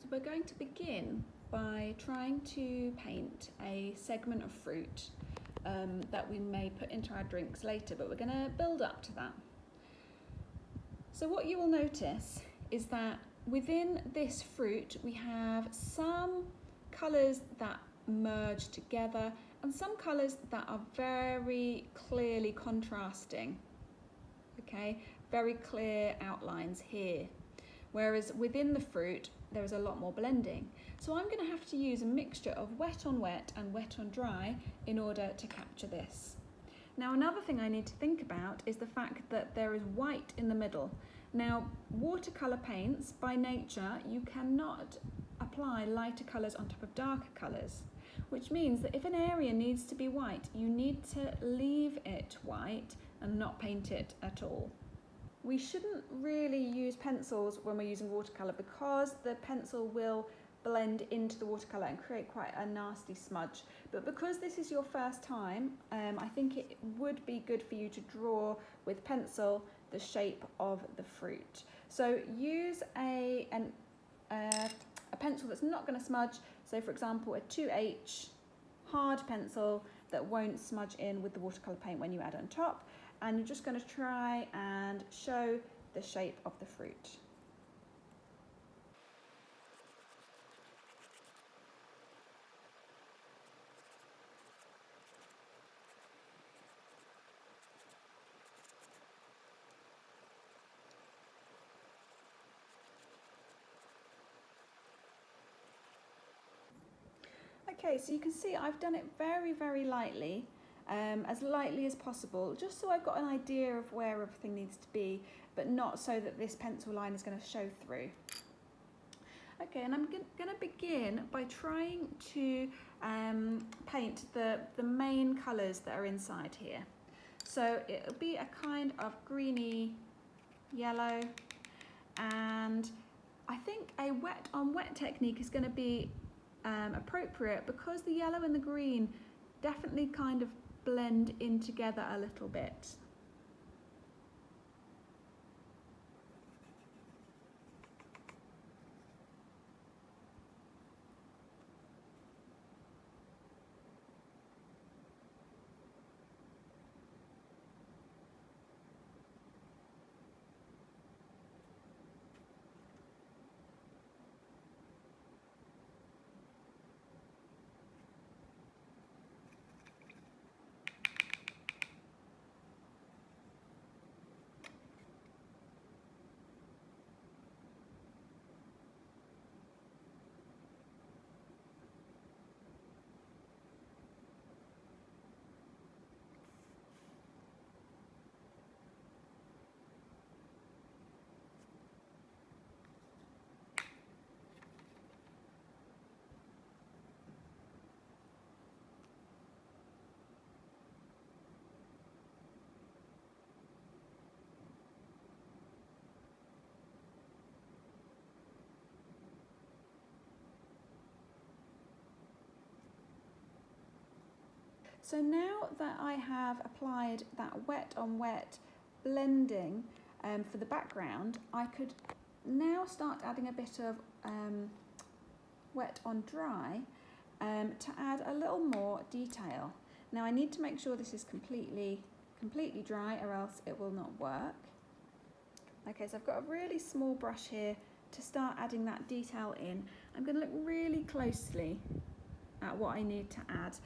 So we're going to begin by trying to paint a segment of fruit that we may put into our drinks later, but we're going to build up to that. So what you will notice is that within this fruit we have some colours that merge together and some colours that are very clearly contrasting, okay, very clear outlines here, whereas within the fruit there is a lot more blending. So I'm going to have to use a mixture of wet on wet and wet on dry in order to capture this. Now another thing I need to think about is the fact that there is white in the middle. Now watercolour paints, by nature, you cannot apply lighter colours on top of darker colours, which means that if an area needs to be white, you need to leave it white and not paint it at all. We shouldn't really use pencils when we're using watercolour because the pencil will blend into the watercolour and create quite a nasty smudge. But because this is your first time, I think it would be good for you to draw with pencil the shape of the fruit. So use a pencil that's not going to smudge. So for example, a 2H hard pencil that won't smudge in with the watercolour paint when you add on top. And you're just going to try and show the shape of the fruit. Okay, so you can see I've done it very, very lightly. As lightly as possible, just so I've got an idea of where everything needs to be, but not so that this pencil line is going to show through. Okay, and I'm going to begin by trying to paint the main colours that are inside here. So it'll be a kind of greeny yellow, and I think a wet on wet technique is going to be appropriate because the yellow and the green definitely kind of blend in together a little bit. So now that I have applied that wet on wet blending for the background, I could now start adding a bit of wet on dry to add a little more detail. Now I need to make sure this is completely dry or else it will not work. Okay, so I've got a really small brush here to start adding that detail in. I'm going to look really closely at what I need to add.